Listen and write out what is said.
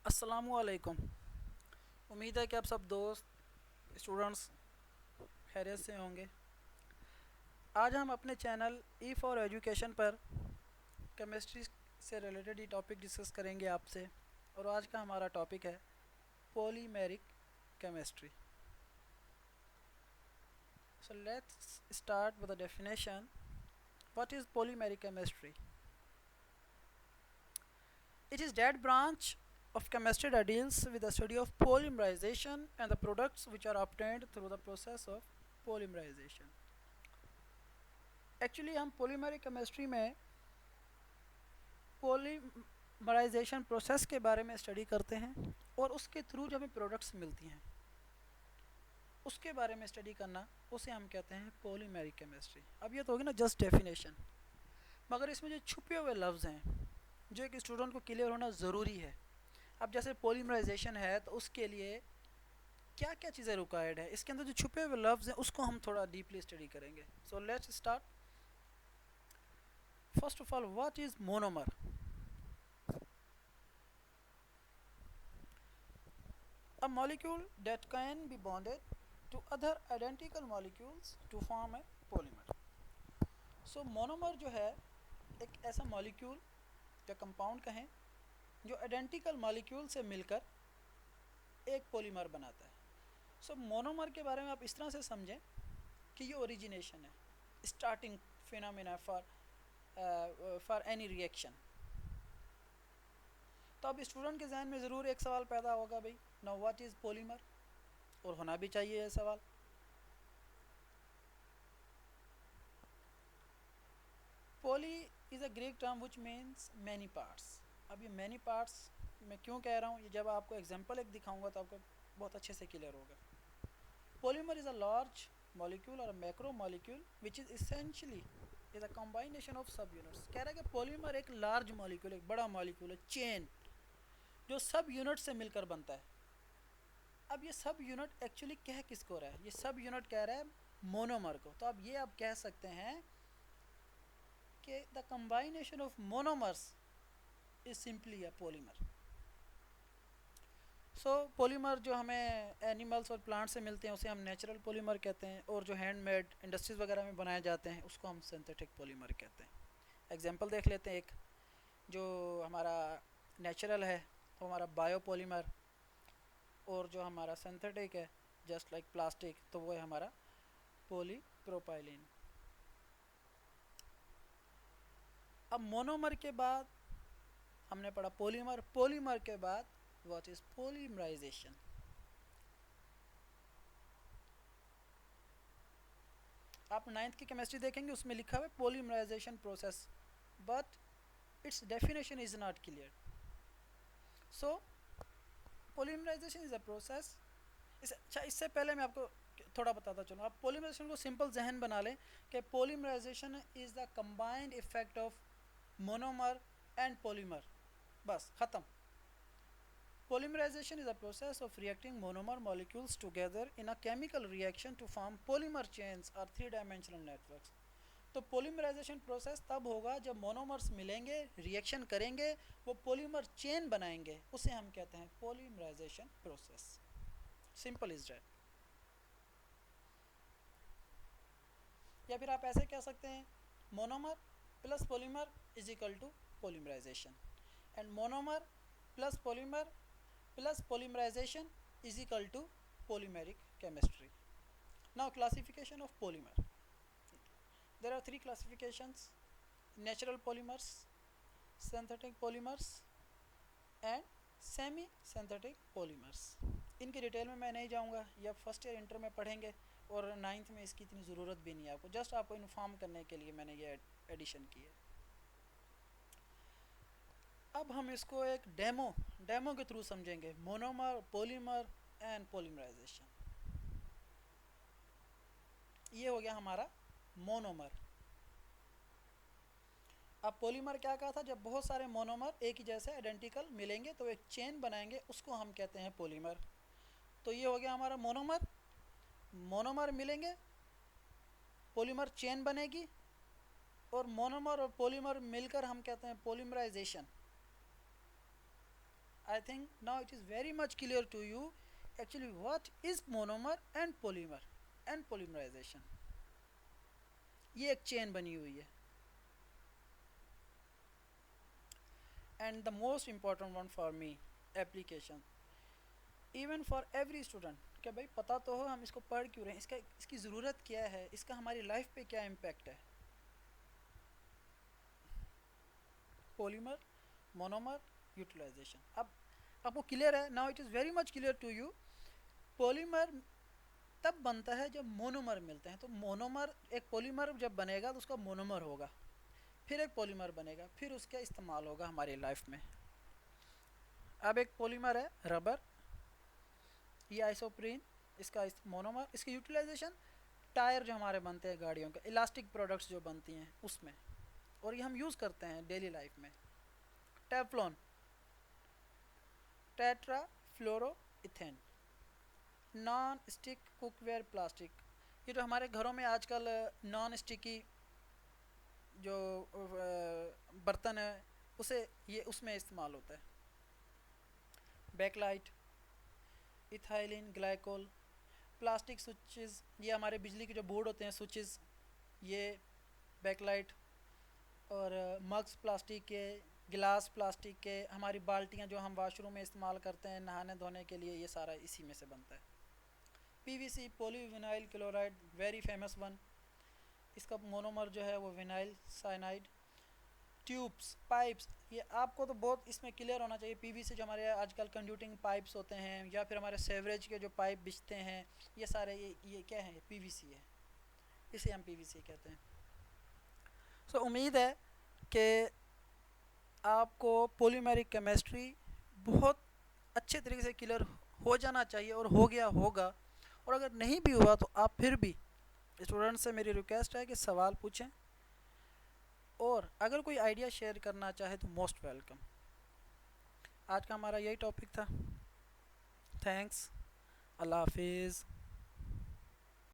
अस्सलामुअलैकुम। उम्मीद है कि आप सब दोस्त स्टूडेंट्स खैरियत से होंगे। आज हम अपने चैनल ई फॉर एजुकेशन पर केमिस्ट्री से रिलेटेड ही टॉपिक डिस्कस करेंगे आपसे। और आज का हमारा टॉपिक है polymeric chemistry. So let's start with the definition. What is polymeric chemistry? It is that branch of chemistry that deals with the study of polymerization and the products which are obtained through the process of polymerization. Actually हम polymeric chemistry में polymerisation process के बारे में study करते हैं और उसके through जो हमें प्रोडक्ट्स मिलती हैं उसके बारे में स्टडी करना, उसे हम कहते हैं पॉलीमेरिक केमिस्ट्री। अब ये तो होगी ना जस्ट डेफिनेशन, मगर इसमें जो छुपे हुए लफ्ज़ हैं जो एक स्टूडेंट को क्लियर होना ज़रूरी है। अब जैसे पॉलीमराइजेशन है तो उसके लिए क्या क्या चीज़ें रिक्वायर्ड है, इसके अंदर जो छुपे हुए लफ्ज़ हैं उसको हम थोड़ा डीपली स्टडी करेंगे। So let's start. First of all, what is monomer? A molecule that can be bonded to other identical molecules to form a polymer. So monomer जो है एक ऐसा मॉलिक्यूल या कंपाउंड कहें जो आइडेंटिकल मॉलिक्यूल से मिलकर एक पॉलीमर बनाता है। सो मोनोमर के बारे में आप इस तरह से समझें कि ये ओरिजिनेशन है, starting phenomena for any reaction. तो अब स्टूडेंट के जहन में ज़रूर एक सवाल पैदा होगा, भाई नाउ व्हाट इज़ पॉलीमर, और होना भी चाहिए ये सवाल। Poly is a Greek term which means many parts. अब ये मैनी पार्ट्स मैं क्यों कह रहा हूँ, ये जब आपको एग्जांपल एक दिखाऊंगा तो आपको बहुत अच्छे से क्लियर होगा। Polymer is a large molecule और macro molecule which is essentially is a combination of sub units. कह रहा है कि पॉलीमर एक लार्ज मॉलिक्यूल, एक बड़ा मॉलिक्यूल है, चेन जो सब यूनिट से मिलकर बनता है। अब ये सब यूनिट एक्चुअली कह किसको रहा है? ये सब यूनिट कह रहा है मोनोमर को। तो अब ये आप कह सकते हैं कि the combination of monomers is simply a polymer. So polymer जो हमें एनिमल्स और प्लांट से मिलते हैं उसे हम नेचुरल पॉलीमर कहते हैं, और जो हैंडमेड इंडस्ट्रीज वगैरह में बनाए जाते हैं उसको हम सिंथेटिक पॉलीमर कहते हैं। एग्जांपल देख लेते हैं। एक जो हमारा नेचुरल है वो हमारा बायो पॉलीमर, और जो हमारा सिंथेटिक है जस्ट लाइक प्लास्टिक तो वो है हमारा पॉलीप्रोपाइलिन। अब मोनोमर के बाद हमने पढ़ा पॉलीमर। पॉलीमर के बाद व्हाट इज पॉलीमराइजेशन? आप नाइन्थ की केमिस्ट्री देखेंगे उसमें लिखा हुआ है polymerization process, but it's definition is not clear. So polymerization is a process. अच्छा, इससे पहले मैं आपको थोड़ा बताता चलूँ। आप पॉलीमराइजेशन को सिंपल जहन बना लें कि polymerization is the combined effect of monomer and polymer. बस ख़त्म। Polymerization is a process of reacting monomer molecules together in a chemical reaction to form polymer chains or three-dimensional networks. तो polymerisation process तब होगा जब monomers मिलेंगे, reaction करेंगे, वो polymer chain बनाएंगे, उसे हम कहते हैं polymerization process. Simple is that. या फिर आप ऐसे कह सकते हैं monomer plus polymer is equal to polymerization, and monomer plus polymer plus polymerization is equal to polymeric chemistry. Now classification of polymer. There are three classifications: natural polymers, synthetic polymers and semi synthetic polymers. इनकी detail में मैं नहीं जाऊंगा, ये आप first year inter में पढ़ेंगे और नाइन्थ में इसकी इतनी ज़रूरत भी नहीं है आपको, जस्ट आपको इन्फॉर्म करने के लिए मैंने ये एडिशन की है। अब हम इसको एक डेमो के थ्रू समझेंगे, मोनोमर, पॉलीमर एंड पॉलीमराइजेशन। ये हो गया हमारा मोनोमर। अब पॉलीमर क्या कहा था? जब बहुत सारे मोनोमर एक ही जैसे आइडेंटिकल मिलेंगे तो एक चेन बनाएंगे, उसको हम कहते हैं पॉलीमर। तो ये हो गया हमारा मोनोमर। मोनोमर मिलेंगे, पॉलीमर चेन बनेगी, और मोनोमर और पॉलीमर मिलकर हम कहते हैं polymerisation. I think now it is very much clear to you actually what is monomer and polymerization. ये एक चेन बनी हुई है. And the most important one for me, application. Even for every student, क्या भाई पता तो हो हम इसको पढ़ क्यों रहे हैं, इसकी ज़रूरत क्या है, इसका हमारी लाइफ पे क्या इम्पैक्ट है. Polymer, monomer, utilization. अब आपको क्लियर है. Now it is very much clear to you. Polymer तब बनता है जब मोनोमर मिलते हैं. तो मोनोमर, एक पॉलीमर जब बनेगा तो उसका मोनोमर होगा, फिर एक पॉलीमर बनेगा, फिर उसका इस्तेमाल होगा हमारी लाइफ में. अब एक पॉलीमर है रबर, ये आइसोप्रीन, इसका मोनोमर. इसकी यूटिलाइजेशन टायर जो हमारे बनते हैं गाड़ियों के, इलास्टिक प्रोडक्ट्स जो बनती हैं उसमें, और ये हम यूज़ करते हैं डेली लाइफ में. Teflon, tetra fluoro ethane, non stick cookware plastic. ये जो हमारे घरों में आजकल नॉन स्टिकी जो बर्तन है उसे ये उसमें इस्तेमाल होता है. Bakelite, ethylene glycol, plastic switches, ये हमारे बिजली के जो बोर्ड होते हैं स्विचेस, ये बैकलाइट. और मग्स प्लास्टिक के, गिलास प्लास्टिक के, हमारी बाल्टियाँ जो हम वाशरूम में इस्तेमाल करते हैं नहाने धोने के लिए, ये सारा इसी में से बनता है. PVC, polyvinyl chloride, very famous one. इसका मोनोमर जो है वो विनाइल साइनाइड. ट्यूब्स, पाइप्स, ये आपको तो बहुत इसमें क्लियर होना चाहिए. पीवीसी जो हमारे आजकल कंडक्टिंग पाइप्स होते हैं, या फिर हमारे सेवरेज के जो पाइप बिछते हैं, ये सारे ये क्या है, पीवीसी है, इसे हम पीवीसी कहते हैं. सो उम्मीद है कि आपको पॉलीमेरिक केमिस्ट्री बहुत अच्छे तरीके से क्लियर हो जाना चाहिए, और हो गया होगा. और अगर नहीं भी हुआ तो आप फिर भी स्टूडेंट से मेरी रिक्वेस्ट है कि सवाल पूछें, और अगर कोई आइडिया शेयर करना चाहे तो मोस्ट वेलकम. आज का हमारा यही टॉपिक था. थैंक्स. अल्लाह हाफिज़.